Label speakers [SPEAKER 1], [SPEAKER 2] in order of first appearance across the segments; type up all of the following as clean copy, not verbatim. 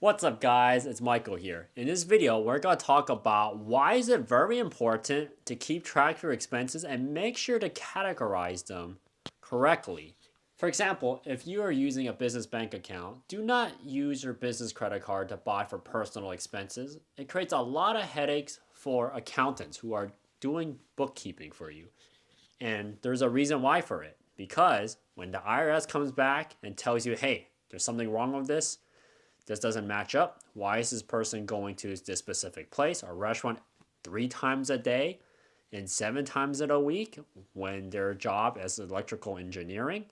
[SPEAKER 1] What's up guys, it's Michael here. In this video, we're going to talk about why is it very important to keep track of your expenses and make sure to categorize them correctly. For example, if you are using a business bank account, do not use your business credit card to buy for personal expenses. It creates a lot of headaches for accountants who are doing bookkeeping for you. And there's a reason why for it. Because when the IRS comes back and tells you, hey, there's something wrong with this doesn't match up. Why is this person going to this specific place or restaurant 3 times a day and 7 times in a week when their job as electrical engineering?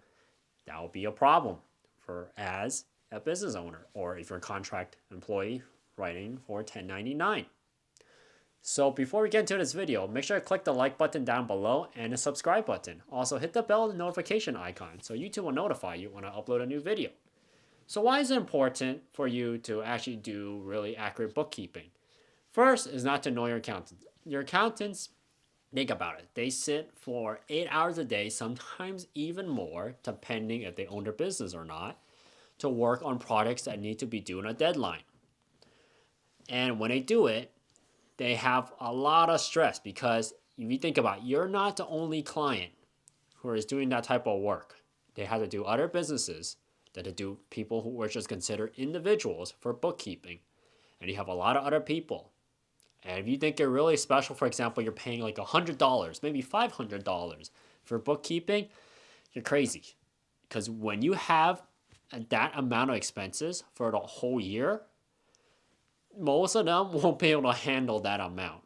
[SPEAKER 1] That will be a problem as a business owner or if you're a contract employee writing for 1099. So before we get into this video, make sure to click the like button down below and the subscribe button. Also hit the bell notification icon so YouTube will notify you when I upload a new video. So why is it important for you to actually do really accurate bookkeeping? First is not to know your accountants. Your accountants, think about it. They sit for 8 hours a day, sometimes even more, depending if they own their business or not, to work on projects that need to be due on a deadline. And when they do it, they have a lot of stress because if you think about it, you're not the only client who is doing that type of work. They have to do other businesses that to do people who are just considered individuals for bookkeeping. And you have a lot of other people. And if you think you're really special, for example, you're paying like $100, maybe $500 for bookkeeping, you're crazy. Because when you have that amount of expenses for the whole year, most of them won't be able to handle that amount.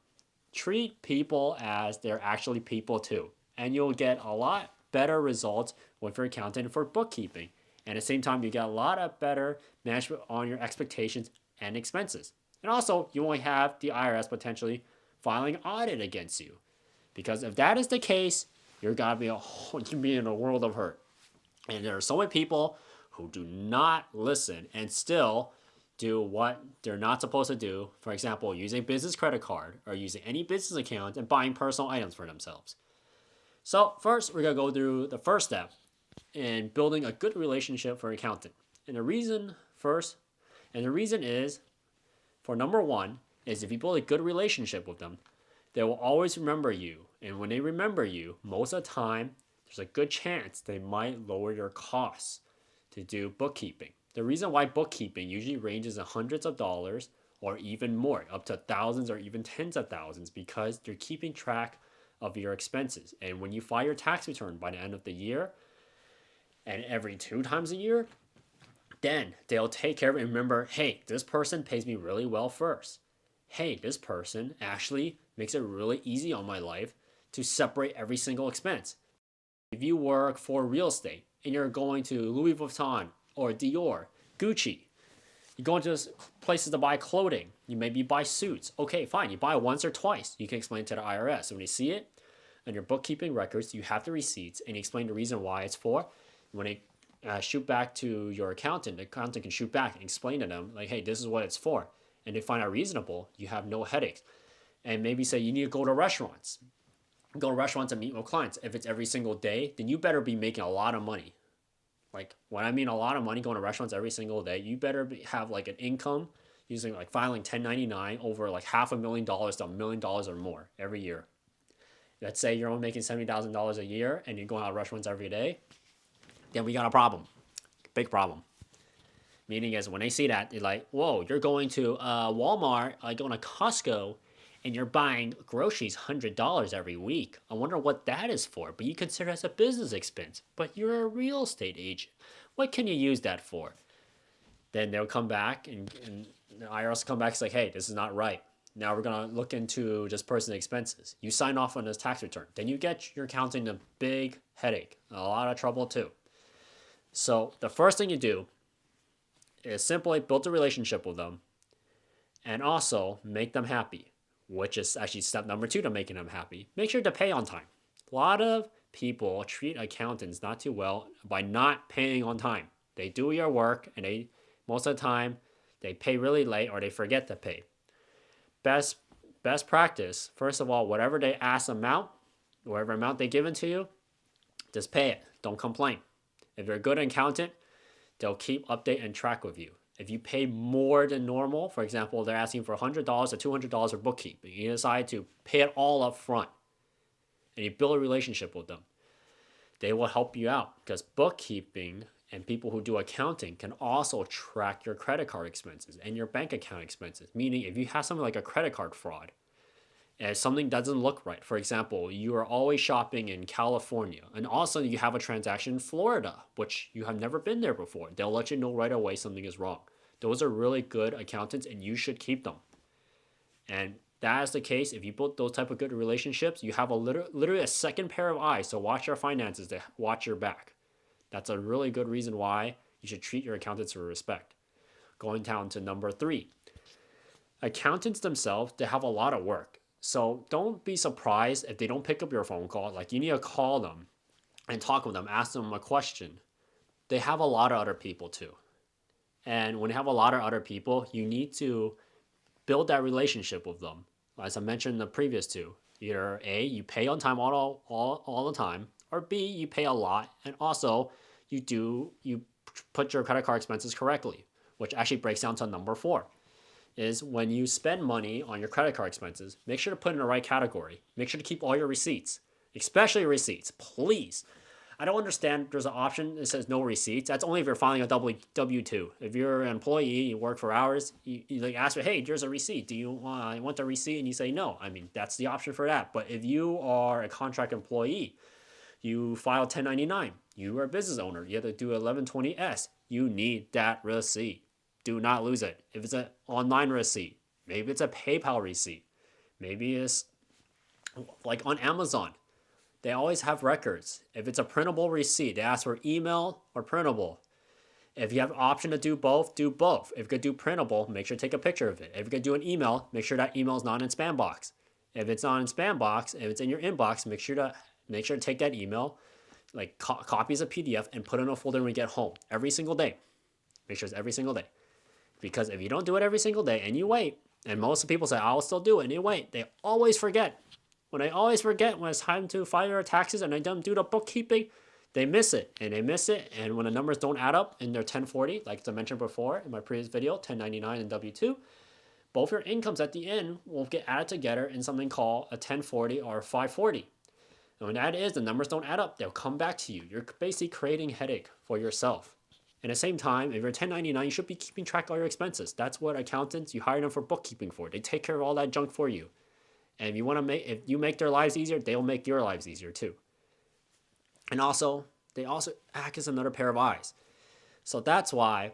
[SPEAKER 1] Treat people as they're actually people too. And you'll get a lot better results with your accountant for bookkeeping. And at the same time, you get a lot of better management on your expectations and expenses. And also, you won't have the IRS potentially filing an audit against you. Because if that is the case, you're going to be in a world of hurt. And there are so many people who do not listen and still do what they're not supposed to do. For example, using a business credit card or using any business account and buying personal items for themselves. So first, we're going to go through the first step in building a good relationship for an accountant. And the reason is, for number one, is if you build a good relationship with them, they will always remember you. And when they remember you, most of the time, there's a good chance they might lower your costs to do bookkeeping. The reason why bookkeeping usually ranges in hundreds of dollars or even more, up to thousands or even tens of thousands, because they're keeping track of your expenses. And when you file your tax return by the end of the year, and every 2 times a year, then they'll take care of it and remember, hey, this person pays me really well first. Hey, this person actually makes it really easy on my life to separate every single expense. If you work for real estate and you're going to Louis Vuitton or Dior, Gucci, you go into places to buy clothing, you maybe buy suits. Okay, fine, you buy once or twice. You can explain it to the IRS. So when you see it on your bookkeeping records, you have the receipts and you explain the reason why it's for. When they shoot back to your accountant, the accountant can shoot back and explain to them, like, hey, this is what it's for. And they find out reasonable, you have no headaches. And maybe say you need to go to restaurants. Go to restaurants and meet with clients. If it's every single day, then you better be making a lot of money. Like, when I mean a lot of money going to restaurants every single day, you better have like an income using like filing 1099 over like $500,000 to $1 million or more every year. Let's say you're only making $70,000 a year and you're going out to restaurants every day. Then we got a problem. Big problem. Meaning is when they see that, they're like, whoa, you're going to Walmart, going to Costco, and you're buying groceries $100 every week. I wonder what that is for. But you consider it as a business expense. But you're a real estate agent. What can you use that for? Then they'll come back, and the IRS will come back and say, hey, this is not right. Now we're going to look into this person's expenses. You sign off on this tax return. Then you get your accountant a big headache. A lot of trouble too. So the first thing you do is simply build a relationship with them and also make them happy, which is actually step number 2 to making them happy. Make sure to pay on time. A lot of people treat accountants not too well by not paying on time. They do your work and most of the time they pay really late or they forget to pay. Best practice, first of all, whatever they ask whatever amount they give it to you, just pay it. Don't complain. If you're a good accountant, they'll keep update and track with you. If you pay more than normal, for example, they're asking for $100 or $200 for bookkeeping, you decide to pay it all up front and you build a relationship with them, they will help you out because bookkeeping and people who do accounting can also track your credit card expenses and your bank account expenses. Meaning, if you have something like a credit card fraud, and something doesn't look right, for example, you are always shopping in California, and all of a sudden you have a transaction in Florida, which you have never been there before, they'll let you know right away something is wrong. Those are really good accountants, and you should keep them. And that is the case. If you build those type of good relationships, you have literally a second pair of eyes to watch your finances, to watch your back. That's a really good reason why you should treat your accountants with respect. Going down to number 3. Accountants themselves, they have a lot of work. So don't be surprised if they don't pick up your phone call. Like, you need to call them and talk with them, ask them a question. They have a lot of other people too. And when you have a lot of other people, you need to build that relationship with them. As I mentioned in the previous two, either A, you pay on time all the time, or B, you pay a lot, and also you put your credit card expenses correctly, which actually breaks down to number 4. Is when you spend money on your credit card expenses, make sure to put in the right category. Make sure to keep all your receipts, especially receipts, please. I don't understand there's an option that says no receipts. That's only if you're filing a W-2. If you're an employee, you work for hours, you like ask for, hey, there's a receipt. Do you want the receipt? And you say no. I mean, that's the option for that. But if you are a contract employee, you file 1099, you are a business owner, you have to do 1120S, you need that receipt. Do not lose it. If it's an online receipt, maybe it's a PayPal receipt, maybe it's like on Amazon. They always have records. If it's a printable receipt, they ask for email or printable. If you have an option to do both, do both. If you could do printable, make sure to take a picture of it. If you could do an email, make sure that email is not in spam box. If it's not in spam box, if it's in your inbox, make sure to take that email, like copy as a PDF and put it in a folder when you get home every single day. Make sure it's every single day. Because if you don't do it every single day and you wait, and most people say, I'll still do it, and you wait, they always forget. When it's time to file your taxes and they don't do the bookkeeping, they miss it. And when the numbers don't add up in their 1040, like I mentioned before in my previous video, 1099 and W-2, both your incomes at the end will get added together in something called a 1040 or 540. And when that is, the numbers don't add up, they'll come back to you. You're basically creating headache for yourself. At the same time, if you're 1099, you should be keeping track of all your expenses. That's what accountants, you hire them for bookkeeping for. They take care of all that junk for you. And if you make their lives easier, they'll make your lives easier too. And also, they also act as another pair of eyes. So that's why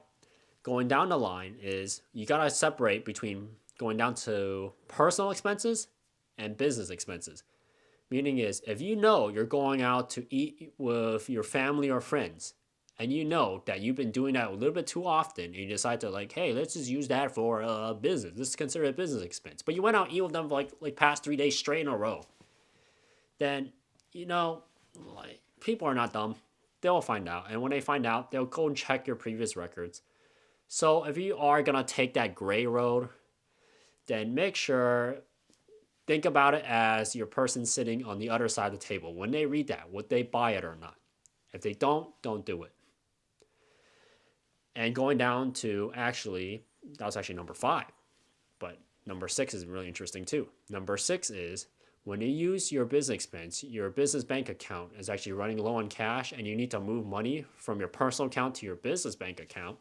[SPEAKER 1] going down the line is you got to separate between going down to personal expenses and business expenses. Meaning is, if you know you're going out to eat with your family or friends, and you know that you've been doing that a little bit too often, and you decide to like, hey, let's just use that for business. This is considered a business expense. But you went out and eat with them for like past 3 days straight in a row. Then, like, people are not dumb. They'll find out. And when they find out, they'll go and check your previous records. So if you are going to take that gray road, then think about it as your person sitting on the other side of the table. When they read that, would they buy it or not? If they don't do it. And going down to that was actually number 5. But number 6 is really interesting too. Number 6 is when you use your business expense, your business bank account is actually running low on cash and you need to move money from your personal account to your business bank account.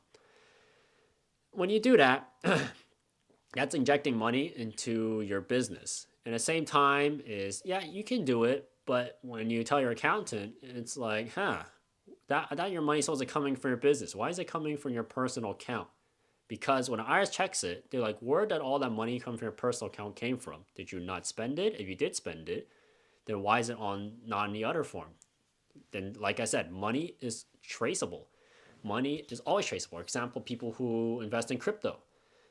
[SPEAKER 1] When you do that, that's injecting money into your business. And at the same time you can do it, but when you tell your accountant, it's like, that your money's supposed to coming from your business. Why is it coming from your personal account? Because when the IRS checks it, they're like, where did all that money come from your personal account came from? Did you not spend it? If you did spend it, then why is it not in the other form? Then, like I said, money is traceable. Money is always traceable. For example, people who invest in crypto.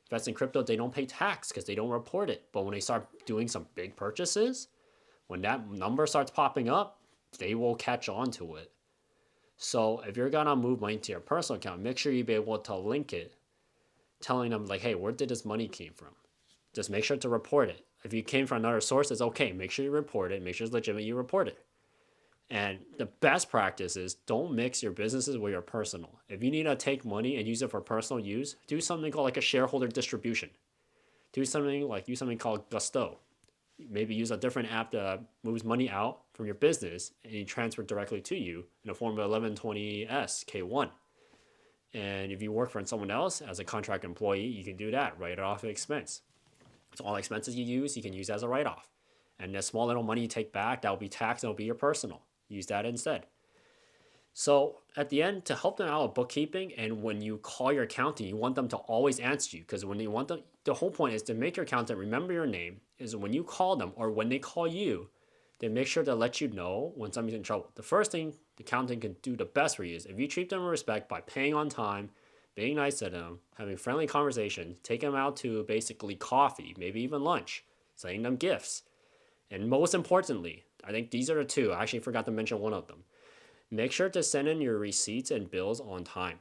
[SPEAKER 1] They don't pay tax because they don't report it. But when they start doing some big purchases, when that number starts popping up, they will catch on to it. So if you're going to move money to your personal account, make sure you be able to link it, telling them like, hey, where did this money came from? Just make sure to report it. If you came from another source, it's okay. Make sure you report it. Make sure it's legitimate, you report it. And the best practice is don't mix your businesses with your personal. If you need to take money and use it for personal use, do something called like a shareholder distribution. Use something called Gusto. Maybe use a different app that moves money out from your business and you transfer directly to you in the form of 1120S K1. And if you work for someone else as a contract employee, you can do that, write it off an expense. So all expenses you use, you can use as a write-off. And the small little money you take back, that will be taxed and will be your personal. Use that instead. So at the end, to help them out with bookkeeping, and when you call your accountant, you want them to always answer you, because when you want them, the whole point is to make your accountant remember your name. Is when you call them or when they call you, they make sure to let you know when somebody's in trouble. The first thing the accountant can do the best for you is if you treat them with respect by paying on time, being nice to them, having friendly conversations, taking them out to basically coffee, maybe even lunch, sending them gifts. And most importantly, I think these are the two. I actually forgot to mention one of them. Make sure to send in your receipts and bills on time.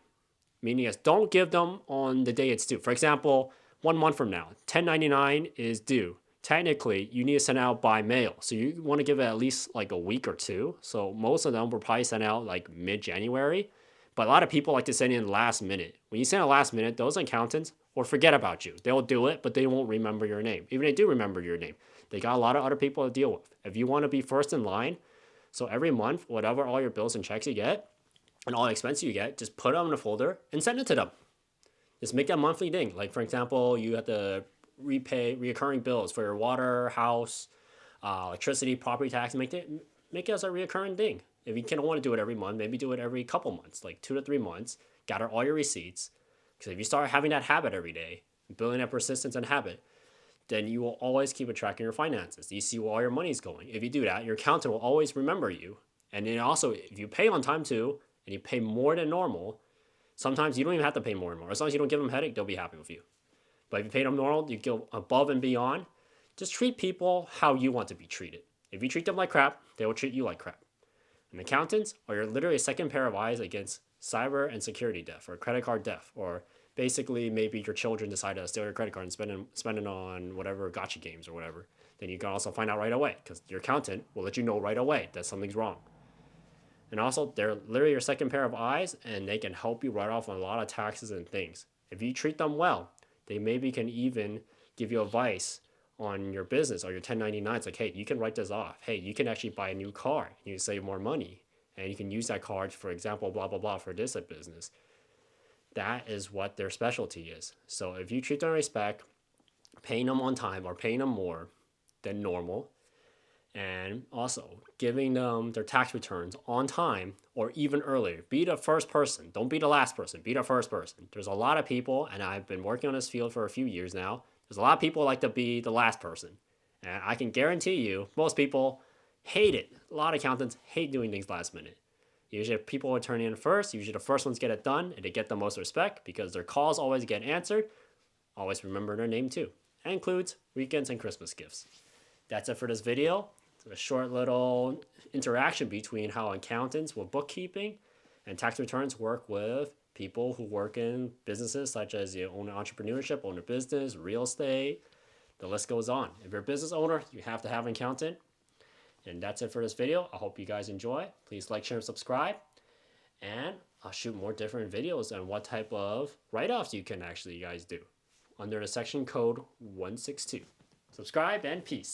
[SPEAKER 1] Meaning is don't give them on the day it's due. For example, 1 month from now, 1099 is due. Technically, you need to send out by mail. So you want to give it at least like a week or two. So most of them will probably send out like mid-January. But a lot of people like to send in last minute. When you send it last minute, those accountants will forget about you. They'll do it, but they won't remember your name. Even if they do remember your name, they got a lot of other people to deal with. If you want to be first in line, so every month, whatever all your bills and checks you get, and all the expenses you get, just put them in a folder and send it to them. Just make that monthly thing. Like for example, you have to repay recurring bills for your water, house, electricity, property tax. Make it as a recurring thing. If you can't want to do it every month, maybe do it every couple months, like 2 to 3 months. Gather all your receipts, because if you start having that habit every day, building that persistence and habit, then you will always keep a track of your finances. You see where all your money's going. If you do that, your accountant will always remember you. And then also, if you pay on time too, and you pay more than normal, sometimes you don't even have to pay more and more. As long as you don't give them a headache, they'll be happy with you. But if you pay them normal, you go above and beyond. Just treat people how you want to be treated. If you treat them like crap, they will treat you like crap. And accountants are literally a second pair of eyes against cyber and security theft or credit card theft, or basically maybe your children decide to steal your credit card and spend it on whatever gotcha games or whatever. Then you can also find out right away, because your accountant will let you know right away that something's wrong. And also, they're literally your second pair of eyes, and they can help you write off on a lot of taxes and things. If you treat them well, they maybe can even give you advice on your business or your 1099s. Like, hey, you can write this off. Hey, you can actually buy a new car. You can save more money. And you can use that card, for example, blah, blah, blah, for this business. That is what their specialty is. So if you treat them with respect, paying them on time or paying them more than normal, and also giving them their tax returns on time or even earlier. Be the first person. Don't be the last person. Be the first person. There's a lot of people, and I've been working on this field for a few years now. There's a lot of people who like to be the last person. And I can guarantee you, most people hate it. A lot of accountants hate doing things last minute. Usually if people are turning in first, usually the first ones get it done, and they get the most respect because their calls always get answered. Always remember their name too. That includes weekends and Christmas gifts. That's it for this video. It's a short little interaction between how accountants with bookkeeping and tax returns work with people who work in businesses such as own entrepreneurship, own a business, real estate. The list goes on. If you're a business owner, you have to have an accountant. And that's it for this video. I hope you guys enjoy. Please like, share, and subscribe. And I'll shoot more different videos on what type of write-offs you can actually guys do under the section code 162. Subscribe and peace.